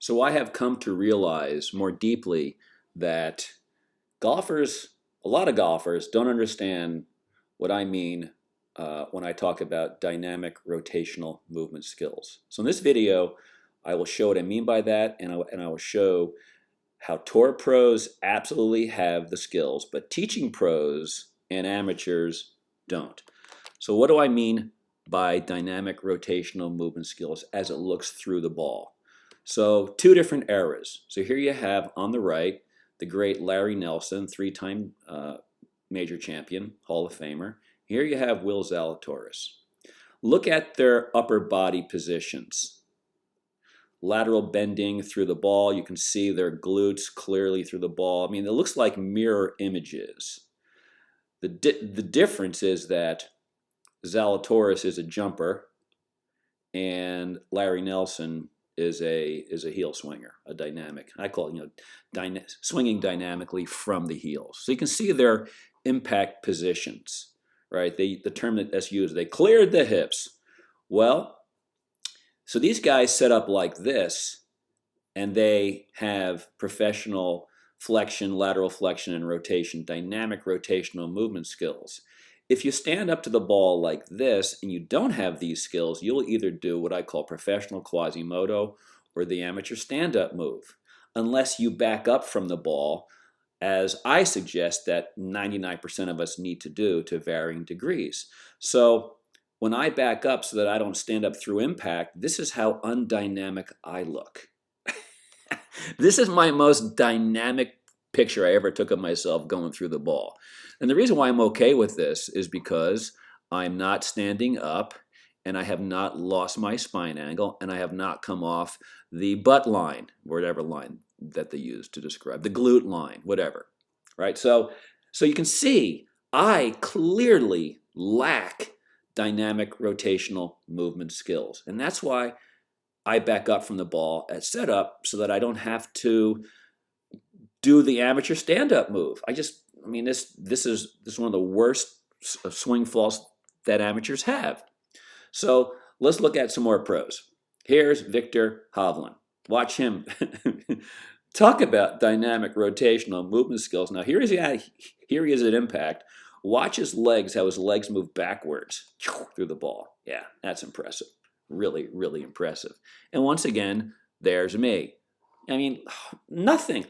So I have come to realize more deeply that golfers, a lot of golfers, don't understand what I mean when I talk about dynamic rotational movement skills. So in this video, I will show what I mean by that, and I will show how tour pros absolutely have the skills, but teaching pros and amateurs don't. So what do I mean by dynamic rotational movement skills as it looks through the ball? So two different eras. So here you have on the right the great Larry Nelson, three-time major champion, Hall of Famer. Here you have Will Zalatoris. Look at their upper body positions. Lateral bending through the ball. You can see their glutes clearly through the ball. I mean, it looks like mirror images. The difference is that Zalatoris is a jumper and Larry Nelson is a heel swinger, a dynamic. I call it swinging dynamically from the heels. So you can see their impact positions, right? The term that's used, they cleared the hips. Well, so these guys set up like this, and they have professional flexion, lateral flexion, and rotation, dynamic rotational movement skills. If you stand up to the ball like this and you don't have these skills, you'll either do what I call professional Quasimodo or the amateur stand-up move, unless you back up from the ball, as I suggest that 99% of us need to do to varying degrees. So when I back up so that I don't stand up through impact, this is how undynamic I look. This is my most dynamic picture I ever took of myself going through the ball. And the reason why I'm okay with this is because I'm not standing up and I have not lost my spine angle and I have not come off the butt line, whatever line that they use to describe, the glute line, whatever, right? So you can see I clearly lack dynamic rotational movement skills. And that's why I back up from the ball at setup so that I don't have to do the amateur stand-up move. This is one of the worst swing faults that amateurs have. So let's look at some more pros. Here's Victor Hovland. Watch him talk about dynamic rotational movement skills. Now here he is at impact. Watch his legs, how his legs move backwards through the ball. Yeah, that's impressive. Really, really impressive. And once again, there's me. I mean, nothing.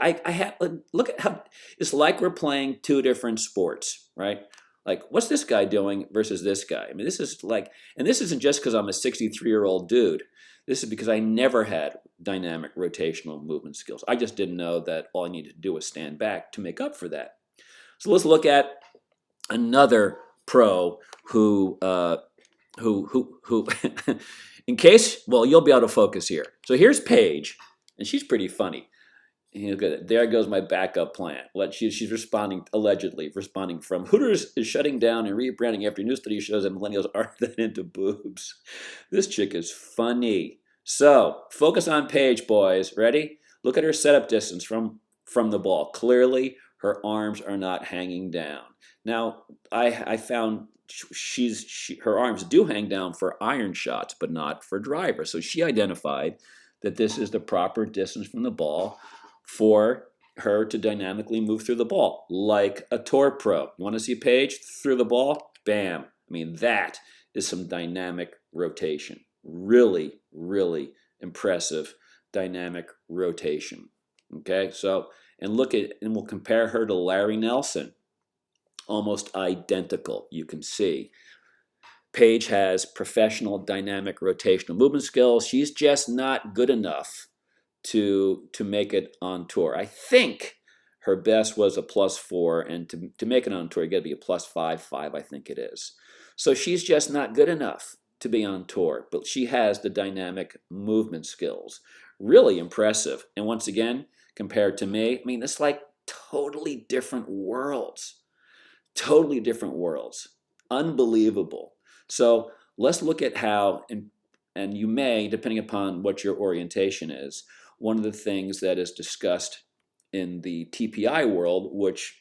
Look at how it's like we're playing two different sports, right? Like, what's this guy doing versus this guy? I mean, this is like, and this isn't just because I'm a 63-year-old dude. This is because I never had dynamic rotational movement skills. I just didn't know that all I needed to do was stand back to make up for that. So let's look at another pro who in case, well, you'll be able to focus here. So here's Paige, and she's pretty funny. There goes my backup plan. She's allegedly responding from Hooters is shutting down and rebranding after new study shows that millennials aren't that into boobs. This chick is funny. So focus on Paige, boys. Ready? Look at her setup distance from the ball. Clearly, her arms are not hanging down. Now, I found her arms do hang down for iron shots, but not for driver. So she identified that this is the proper distance from the ball for her to dynamically move through the ball, like a tour pro. You want to see Paige through the ball? Bam. I mean, that is some dynamic rotation. Really, really impressive dynamic rotation. Okay, so, and we'll compare her to Larry Nelson. Almost identical, you can see. Paige has professional dynamic rotational movement skills. She's just not good enough to make it on tour. I think her best was a +4, and to make it on tour, you got to be a +5, I think it is. So she's just not good enough to be on tour, but she has the dynamic movement skills. Really impressive. And once again, compared to me, I mean, it's like totally different worlds. Totally different worlds. Unbelievable. So let's look at how, and you may, depending upon what your orientation is, one of the things that is discussed in the TPI world, which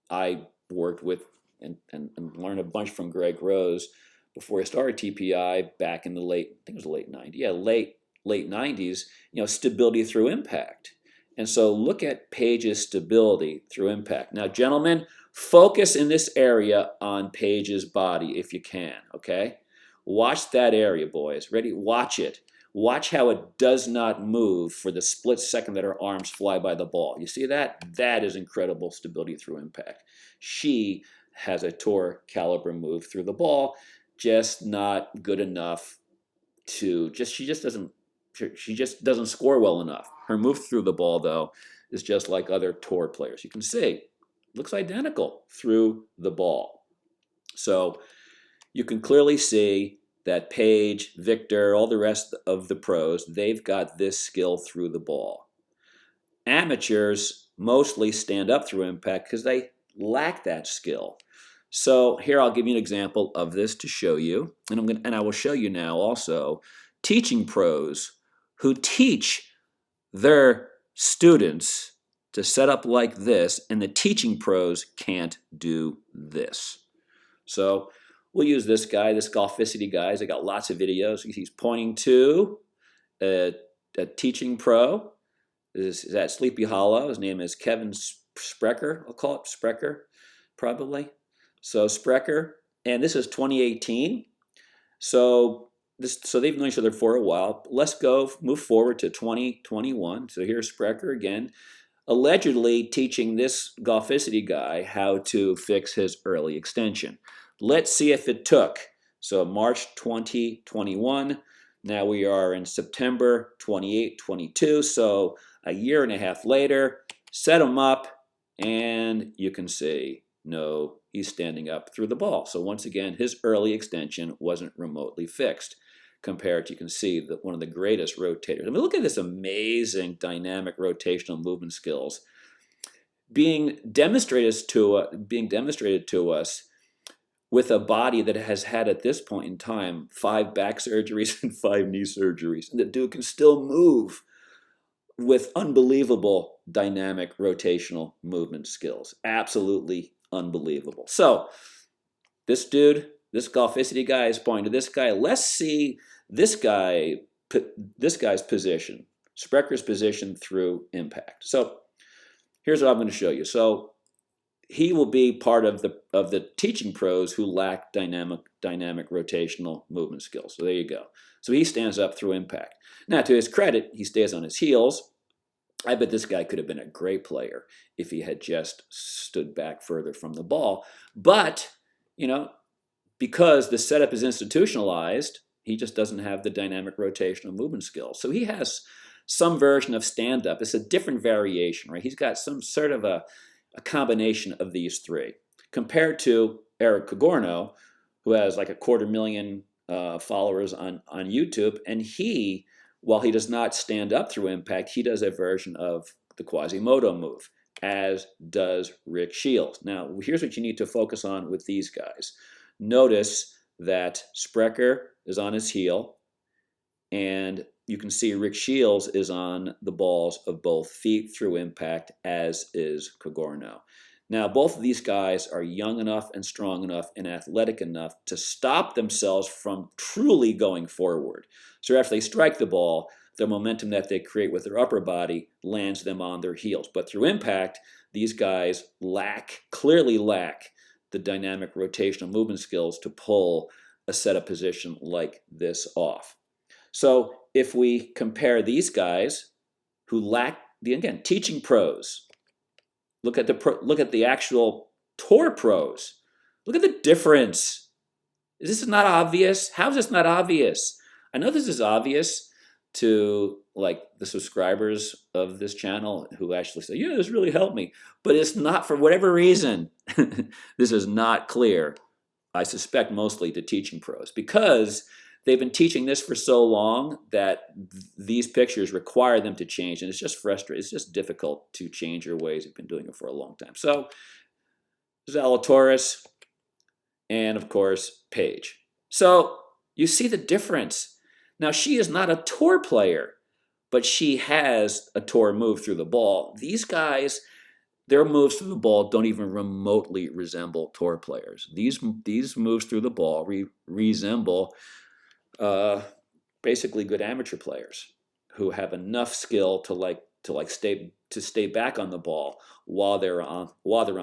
I worked with and learned a bunch from Greg Rose before I started TPI back in the late, I think it was the late 90s. Yeah, late late 90s, stability through impact. And so look at Paige's stability through impact. Now, gentlemen, focus in this area on Paige's body if you can, okay? Watch that area, boys. Ready? Watch it. Watch how it does not move for the split second that her arms fly by the ball. You see that? That is incredible stability through impact. She has a tour caliber move through the ball, just not good enough to she just doesn't score well enough. Her move through the ball, though, is just like other tour players. You can see, looks identical through the ball. So you can clearly see that Paige, Victor, all the rest of the pros, they've got this skill through the ball. Amateurs mostly stand up through impact because they lack that skill. So here I'll give you an example of this to show you, and I will show you now also teaching pros who teach their students to set up like this, and the teaching pros can't do this. So we'll use this guy, this Golficity guy. I got lots of videos. He's pointing to a teaching pro. This is at Sleepy Hollow. His name is Kevin Sprecher. I'll call it Sprecher, probably. So Sprecher, and this is 2018. So they've known each other for a while. Let's move forward to 2021. So here's Sprecher again, allegedly teaching this Golficity guy how to fix his early extension. Let's see if it took. So March 2021. Now we are in September 22. So a year and a half later, set him up, and you can see, no, he's standing up through the ball. So once again, his early extension wasn't remotely fixed compared to, you can see, one of the greatest rotators. I mean, look at this amazing dynamic rotational movement skills being demonstrated to us with a body that has had at this point in time 5 back surgeries and 5 knee surgeries. And the dude can still move with unbelievable dynamic rotational movement skills. Absolutely unbelievable. So this dude, this Golficity guy is pointing to this guy. Let's see this guy's position, Sprecher's position through impact. So here's what I'm going to show you. So he will be part of the teaching pros who lack dynamic rotational movement skills. So there you go. So he stands up through impact. Now, to his credit, he stays on his heels. I bet this guy could have been a great player if he had just stood back further from the ball. But, because the setup is institutionalized, he just doesn't have the dynamic rotational movement skills. So he has some version of stand-up. It's a different variation, right? He's got some sort of a combination of these three. Compared to Eric Cogorno, who has like 250,000 followers on YouTube, and he, while he does not stand up through impact, he does a version of the Quasimodo move, as does Rick Shields. Now, here's what you need to focus on with these guys. Notice that Sprecher is on his heel, and you can see Rick Shields is on the balls of both feet through impact, as is Cogorno. Now, both of these guys are young enough and strong enough and athletic enough to stop themselves from truly going forward. So after they strike the ball, the momentum that they create with their upper body lands them on their heels. But through impact, these guys clearly lack the dynamic rotational movement skills to pull a setup position like this off. So if we compare these guys who lack again, teaching pros, look at the actual tour pros. Look at the difference. Is this not obvious? How is this not obvious? I know this is obvious to like the subscribers of this channel who actually say, yeah, this really helped me. But it's not, for whatever reason, this is not clear. I suspect mostly to teaching pros, because they've been teaching this for so long that these pictures require them to change, and it's just frustrating. It's just difficult to change your ways. You've been doing it for a long time. So Zalatoris, and of course Paige. So you see the difference. Now, she is not a tour player, but she has a tour move through the ball. These guys, their moves through the ball don't even remotely resemble tour players. These moves through the ball resemble basically good amateur players. who have enough skill to stay back on the ball while they're on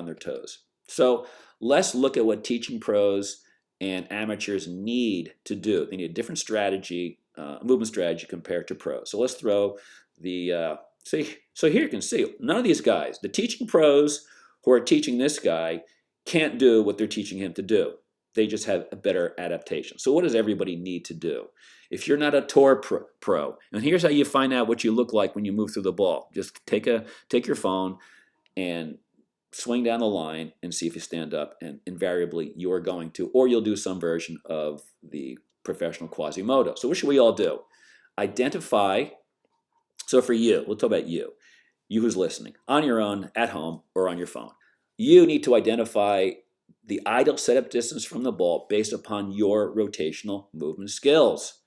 their toes. So let's look at what teaching pros and amateurs need to do. They need a different strategy, movement strategy compared to pros. So let's throw the see. So here you can see none of these guys, the teaching pros who are teaching this guy, can't do what they're teaching him to do. They just have a better adaptation. So what does everybody need to do? If you're not a tour pro, and here's how you find out what you look like when you move through the ball. Just take your phone and swing down the line and see if you stand up, and invariably you are going to, or you'll do some version of the professional Quasimodo. So what should we all do? Identify, so for you, we'll talk about you who's listening, on your own, at home, or on your phone. You need to identify the ideal setup distance from the ball based upon your rotational movement skills.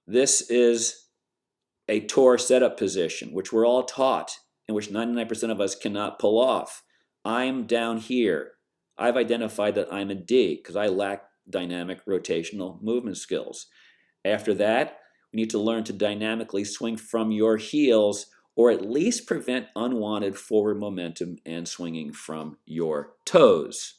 This is a tour setup position, which we're all taught, and which 99% of us cannot pull off. I'm down here. I've identified that I'm a D because I lack dynamic rotational movement skills. After that, we need to learn to dynamically swing from your heels, or at least prevent unwanted forward momentum and swinging from your toes.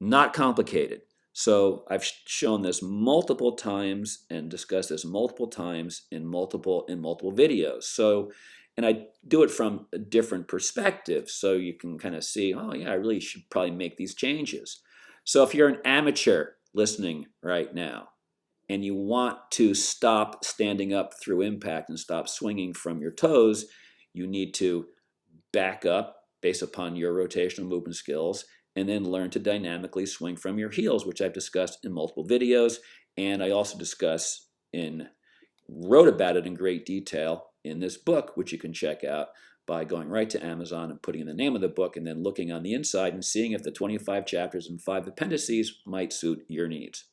Not complicated. So I've shown this multiple times and discussed this multiple times in multiple videos. So, and I do it from a different perspective, so you can kind of see, oh yeah, I really should probably make these changes. So if you're an amateur listening right now, and you want to stop standing up through impact and stop swinging from your toes, you need to back up based upon your rotational movement skills, and then learn to dynamically swing from your heels, which I've discussed in multiple videos, and I also wrote about it in great detail in this book, which you can check out by going right to Amazon and putting in the name of the book, and then looking on the inside and seeing if the 25 chapters and 5 appendices might suit your needs.